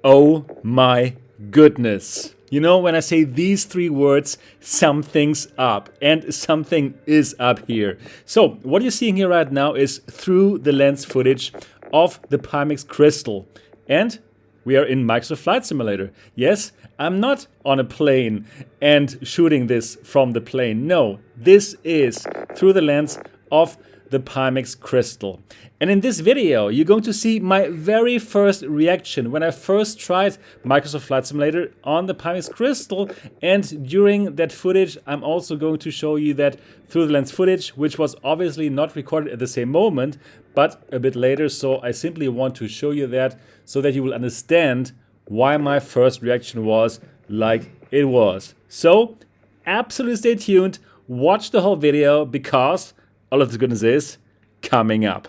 Oh my goodness. You know, when I say these three words, something's up and something is up here. So what you're seeing here right now is through the lens footage of the Pimax Crystal. And we are in Microsoft Flight Simulator. Yes, I'm not on a plane and shooting this from the plane. No, this is through the lens of the Pimax Crystal. And in this video, you're going to see my very first reaction when I first tried Microsoft Flight Simulator on the Pimax Crystal. And during that footage, I'm also going to show you that through the lens footage, which was obviously not recorded at the same moment, but a bit later. So I simply want to show you that so that you will understand why my first reaction was like it was. So absolutely stay tuned, watch the whole video, because all of the goodness is coming up.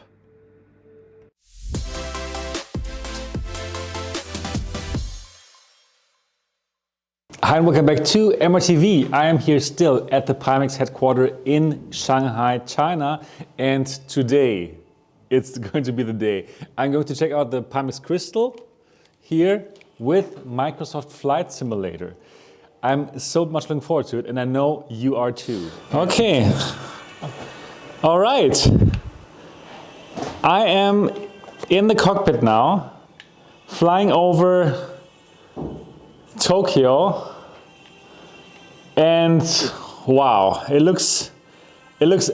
Hi and welcome back to MRTV. I am here still at the Pimax headquarters in Shanghai, China, and today it's going to be the day. I'm going to check out the Pimax Crystal here with Microsoft Flight Simulator. I'm so much looking forward to it, and I know you are too. Okay. All right, I am in the cockpit now, flying over Tokyo, and wow, it looks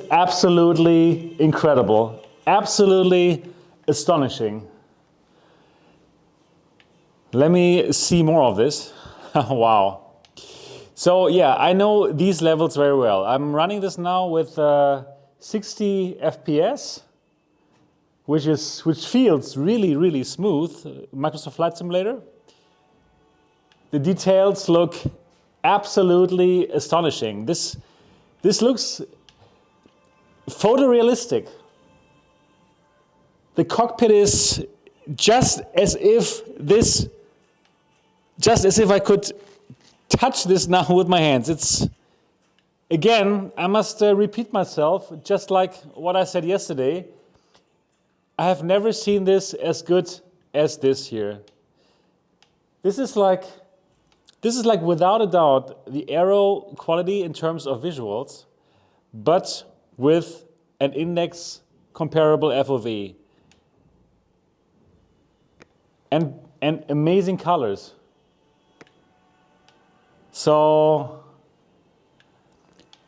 absolutely incredible, absolutely astonishing. Let me see more of this. Wow. So yeah, I know these levels very well. I'm running this now with 60 FPS, which feels really smooth. Microsoft Flight Simulator. The details look absolutely astonishing. This looks photorealistic. The cockpit is just as if I could touch this now with my hands. Again, I must repeat myself, just like what I said yesterday. I have never seen this as good as this here. This is like without a doubt the aero quality in terms of visuals, but with an index comparable FOV. And amazing colors. So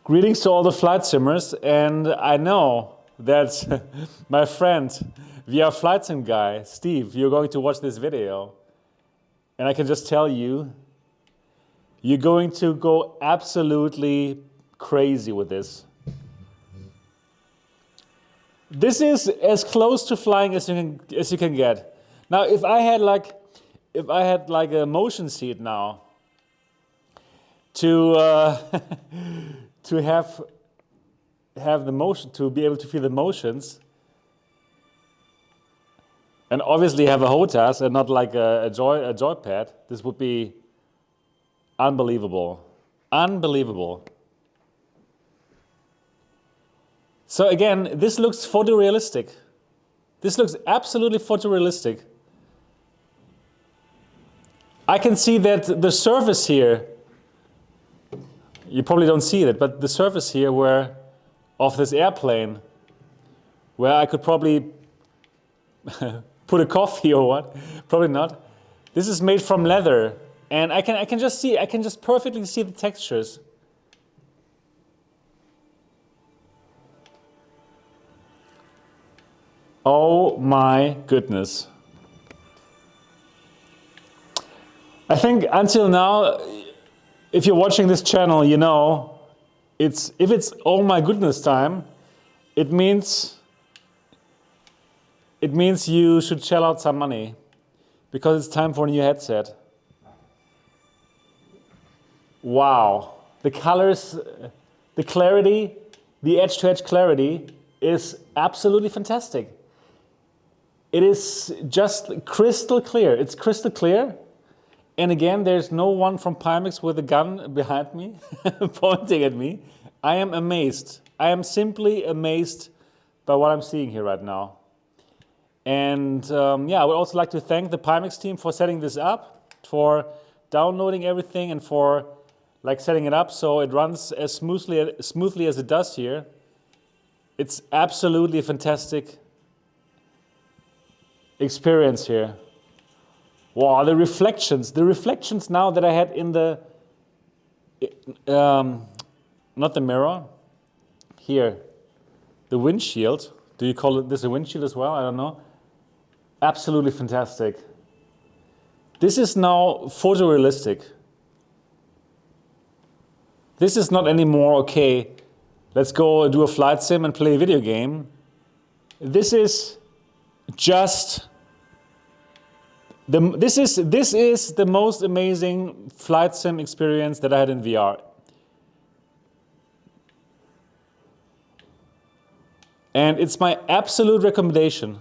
greetings to all the flight simmers, and I know that my friend, VR Flight Sim guy, Steve, you're going to watch this video, and I can just tell you, you're going to go absolutely crazy with this. This is as close to flying as you can get. Now, if I had like a motion seat now, to have the motion, to be able to feel the motions, and obviously have a HOTAS and not like a joypad, this would be unbelievable. Unbelievable. So again, this looks photorealistic. This looks absolutely photorealistic. I can see that the surface here, you probably don't see it, but the surface here of this airplane, where I could probably put a coffee or what, probably not. This is made from leather, and I can just perfectly see the textures. Oh my goodness. I think until now, if you're watching this channel, you know, if it's oh my goodness time, it means you should shell out some money, because it's time for a new headset. Wow, the colors, the clarity, the edge-to-edge clarity is absolutely fantastic. It is just crystal clear. It's crystal clear. And again, there's no one from Pimax with a gun behind me, pointing at me. I am amazed. I am simply amazed by what I'm seeing here right now. And yeah, I would also like to thank the Pimax team for setting this up, for downloading everything, and for like setting it up so it runs as smoothly as it does here. It's absolutely a fantastic experience here. Wow, the reflections now that I had in the, not the mirror, here, the windshield. Do you call this a windshield as well? I don't know. Absolutely fantastic. This is now photorealistic. This is not anymore, okay, let's go do a flight sim and play a video game. This is just, this is the most amazing flight sim experience that I had in VR. And it's my absolute recommendation.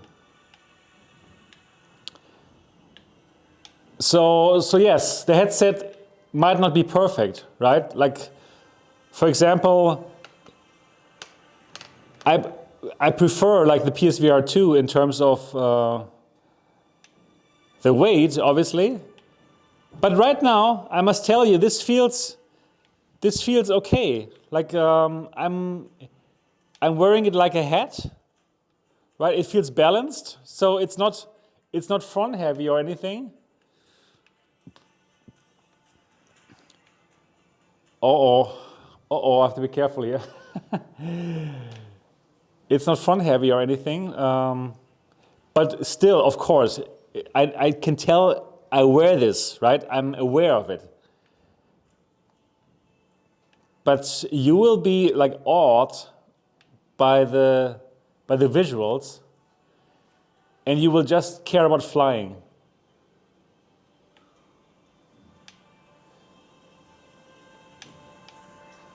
So yes, the headset might not be perfect, right? Like, for example, I prefer like the PSVR 2 in terms of the weight, obviously. But right now, I must tell you, this feels okay. Like I'm wearing it like a hat, right? It feels balanced, so it's not front heavy or anything. I have to be careful here. It's not front heavy or anything, but still, of course, I can tell I wear this, right? I'm aware of it. But you will be like awed by the visuals, and you will just care about flying.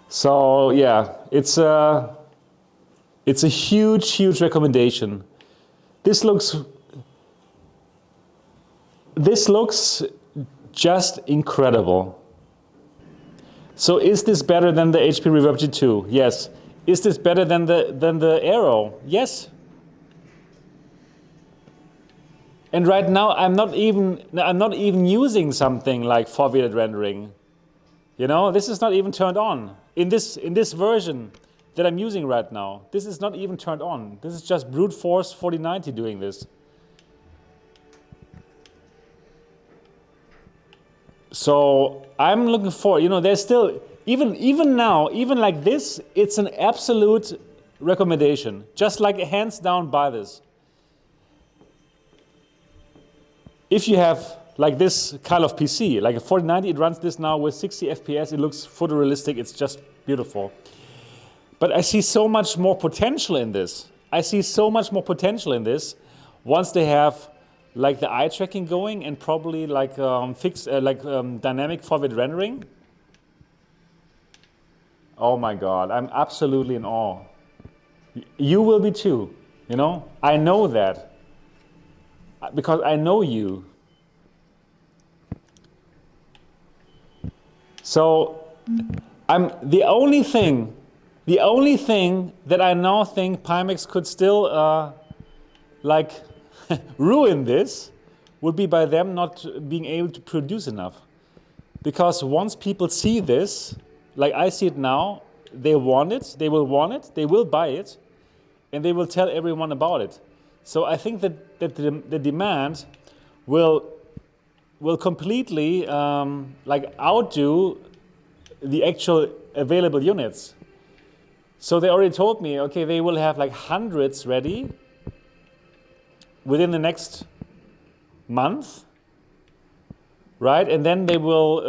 So yeah, it's a huge recommendation. This looks just incredible. So is this better than the HP Reverb G2? Yes. Is this better than the Aero? Yes. And right now I'm not even using something like foveated rendering. You know, this is not even turned on. In this version that I'm using right now, this is not even turned on. This is just brute force 4090 doing this. So I'm looking for, you know, there's still, even now, even like this, it's an absolute recommendation. Just like hands down buy this. If you have like this kind of PC, like a 4090, it runs this now with 60 FPS, it looks photorealistic, it's just beautiful. But I see so much more potential in this. I see so much more potential in this once they have like the eye tracking going and probably like dynamic foveated rendering. Oh my God, I'm absolutely in awe. You will be too, you know? I know that because I know you. So the only thing that I now think Pimax could still like ruin this would be by them not being able to produce enough. Because once people see this, like I see it now, they want it, they will buy it, and they will tell everyone about it. So I think that the demand will completely like outdo the actual available units. So they already told me, okay, they will have like hundreds ready within the next month, right? And then they will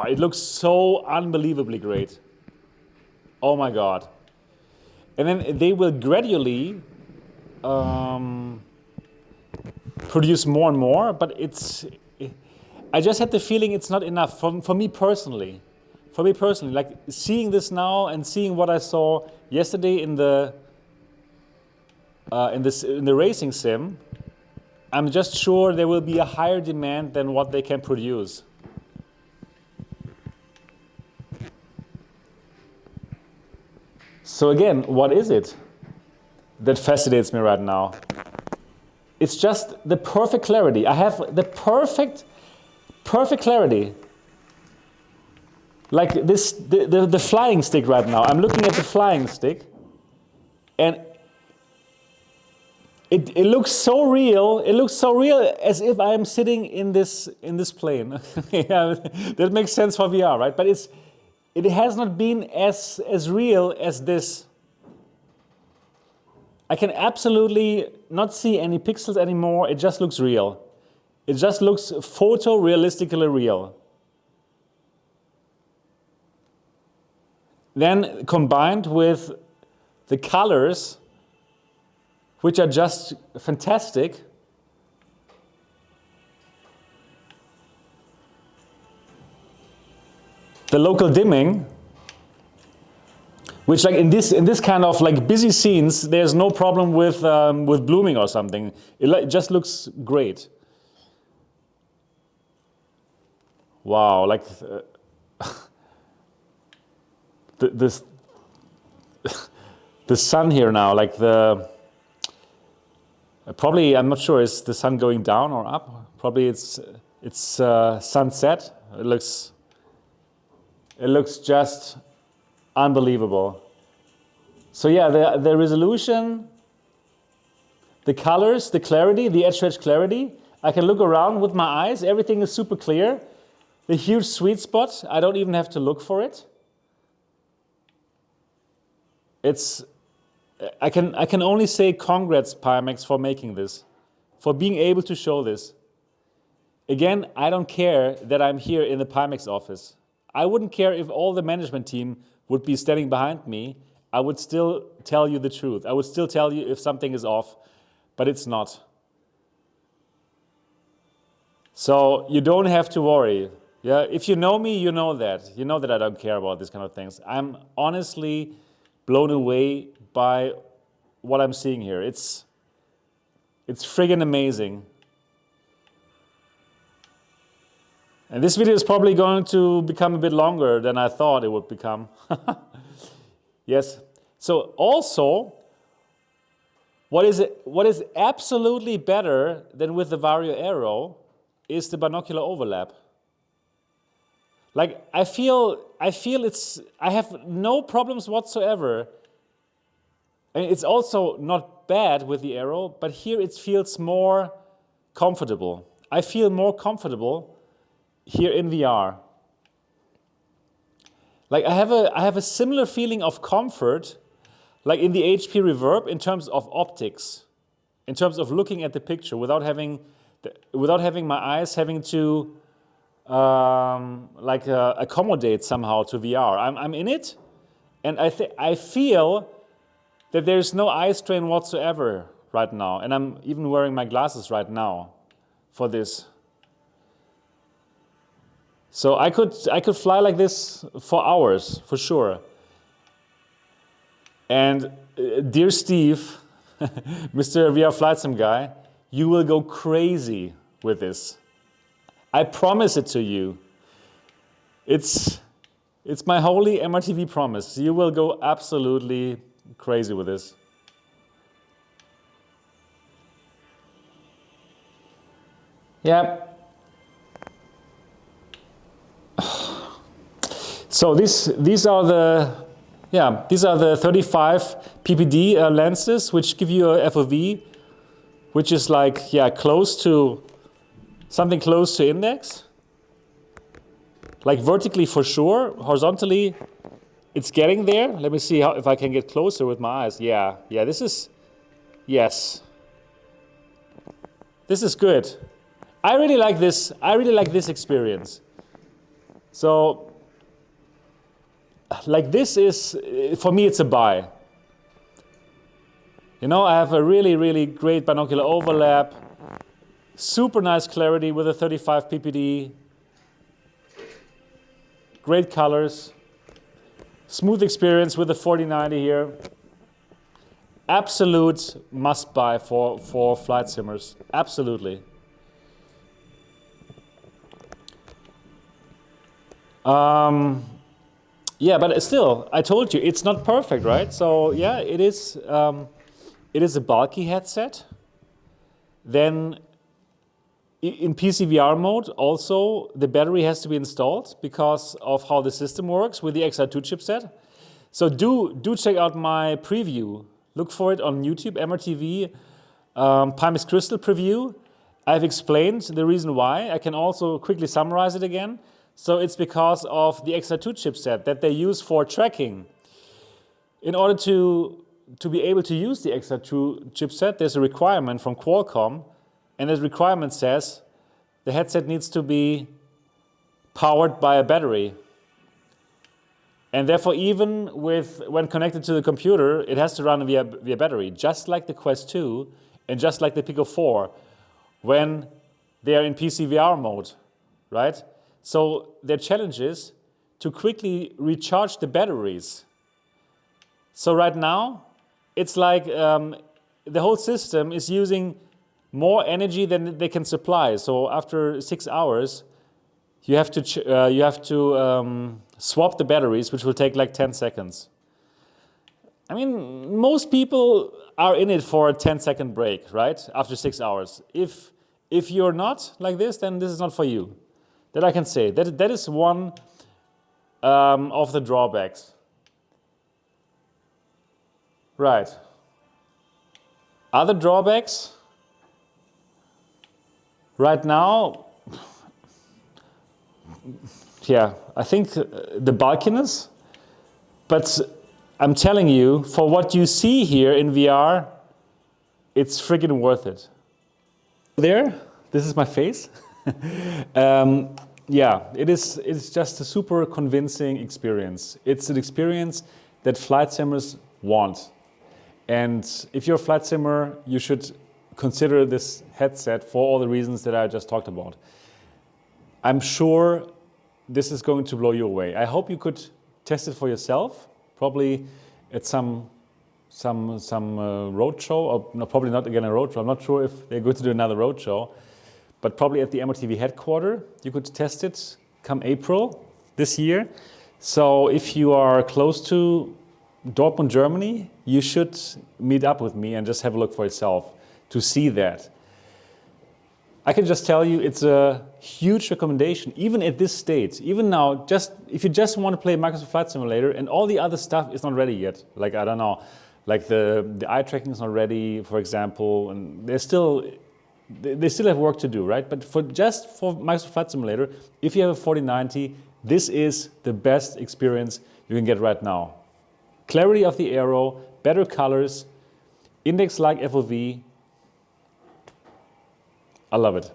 it looks so unbelievably great. Oh my God. And then they will gradually produce more and more, but I just had the feeling it's not enough for me personally. For me personally, like seeing this now and seeing what I saw yesterday in the racing sim, I'm just sure there will be a higher demand than what they can produce. So again, what is it that fascinates me right now? It's just the perfect clarity. I have the perfect clarity. Like this, the flying stick right now. I'm looking at the flying stick, and it looks so real. It looks so real as if I'm sitting in this plane. Yeah, that makes sense for VR, right? But it has not been as real as this. I can absolutely not see any pixels anymore. It just looks real. It just looks photorealistically real. Then combined with the colors, which are just fantastic. The local dimming, which like in this kind of like busy scenes, there's no problem with blooming or something. It just looks great. Wow, like the sun here now, like probably, I'm not sure, is the sun going down or up? Probably it's sunset. It looks just unbelievable. So yeah, the resolution, the colors, the clarity, the edge-to-edge clarity. I can look around with my eyes. Everything is super clear. The huge sweet spot, I don't even have to look for it. I can only say congrats, Pimax, for making this, for being able to show this. Again, I don't care that I'm here in the Pimax office. I wouldn't care if all the management team would be standing behind me. I would still tell you the truth. I would still tell you if something is off, but it's not. So you don't have to worry. Yeah, if you know me, you know that. You know that I don't care about these kind of things. I'm honestly blown away by what I'm seeing here. It's friggin' amazing. And this video is probably going to become a bit longer than I thought it would become. Yes. So also, what is absolutely better than with the Vario Aero is the binocular overlap. Like I feel I have no problems whatsoever. And it's also not bad with the Aero, but here it feels more comfortable. I feel more comfortable here in VR. Like I have a similar feeling of comfort like in the HP Reverb in terms of optics, in terms of looking at the picture without having my eyes having to accommodate somehow to VR. I'm in it, and I feel that there's no eye strain whatsoever right now, and I'm even wearing my glasses right now for this. So I could fly like this for hours, for sure. And dear Steve, Mr. VR Flight Sim guy, you will go crazy with this. I promise it to you. It's my holy MRTV promise. You will go absolutely crazy with this. Yeah. So these are the 35 ppd lenses, which give you a FOV, which is like something close to index. Like vertically for sure, horizontally, it's getting there. Let me see if I can get closer with my eyes. Yeah, this is good. I really like this. I really like this experience. So, like this is, for me, it's a buy. You know, I have a really, really great binocular overlap, super nice clarity with a 35 ppd, great colors, smooth experience with the 4090 here. Absolute must buy for flight simmers, absolutely. Yeah, but still, I told you, it's not perfect, right? So yeah, it is a bulky headset. Then in PCVR mode, also, the battery has to be installed because of how the system works with the XR2 chipset. So do check out my preview. Look for it on YouTube, MRTV, Pimax Crystal preview. I've explained the reason why. I can also quickly summarize it again. So it's because of the XR2 chipset that they use for tracking. In order to be able to use the XR2 chipset, there's a requirement from Qualcomm, and this requirement says the headset needs to be powered by a battery. And therefore, even when connected to the computer, it has to run via battery, just like the Quest 2 and just like the Pico 4 when they are in PCVR mode, right? So their challenge is to quickly recharge the batteries. So right now, it's like the whole system is using more energy than they can supply. So after 6 hours, you have to swap the batteries, which will take like 10 seconds. I mean, most people are in it for a 10-second break, right? After 6 hours. If you're not like this, then this is not for you. That I can say. That is one of the drawbacks. Right. Other drawbacks? Right now, yeah, I think the bulkiness, but I'm telling you, for what you see here in VR, it's freaking worth it. There, this is my face. Yeah, it's just a super convincing experience. It's an experience that flight simmers want. And if you're a flight simmer, you should consider this headset for all the reasons that I just talked about. I'm sure this is going to blow you away. I hope you could test it for yourself, probably at some road show, or no, probably not again a road show. I'm not sure if they're going to do another road show, but probably at the MRTV headquarters. You could test it come April this year. So if you are close to Dortmund, Germany, you should meet up with me and just have a look for yourself to see that. I can just tell you it's a huge recommendation, even at this stage. Even now, if you just want to play Microsoft Flight Simulator and all the other stuff is not ready yet, like, I don't know, like the eye tracking is not ready, for example, and they still have work to do, right? But for Microsoft Flight Simulator, if you have a 4090, this is the best experience you can get right now. Clarity of the aero, better colors, index-like FOV. I love it.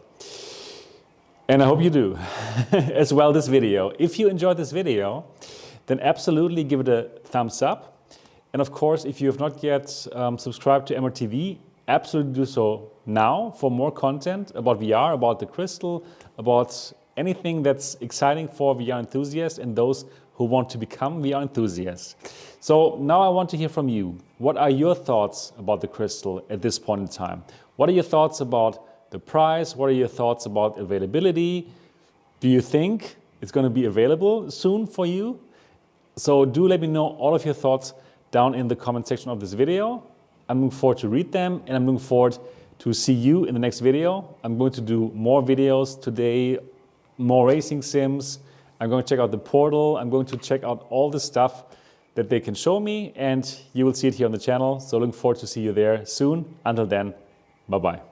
And I hope you do as well this video. If you enjoyed this video, then absolutely give it a thumbs up. And of course, if you have not yet subscribed to MRTV, absolutely do so now for more content about VR, about the Crystal, about anything that's exciting for VR enthusiasts and those who want to become VR enthusiasts. So now I want to hear from you. What are your thoughts about the Crystal at this point in time? What are your thoughts about the price? What are your thoughts about availability? Do you think it's going to be available soon for you? So do let me know all of your thoughts down in the comment section of this video. I'm looking forward to read them, and I'm looking forward to see you in the next video. I'm going to do more videos today, more racing sims. I'm going to check out the portal. I'm going to check out all the stuff that they can show me, and you will see it here on the channel. So looking forward to see you there soon. Until then, bye-bye.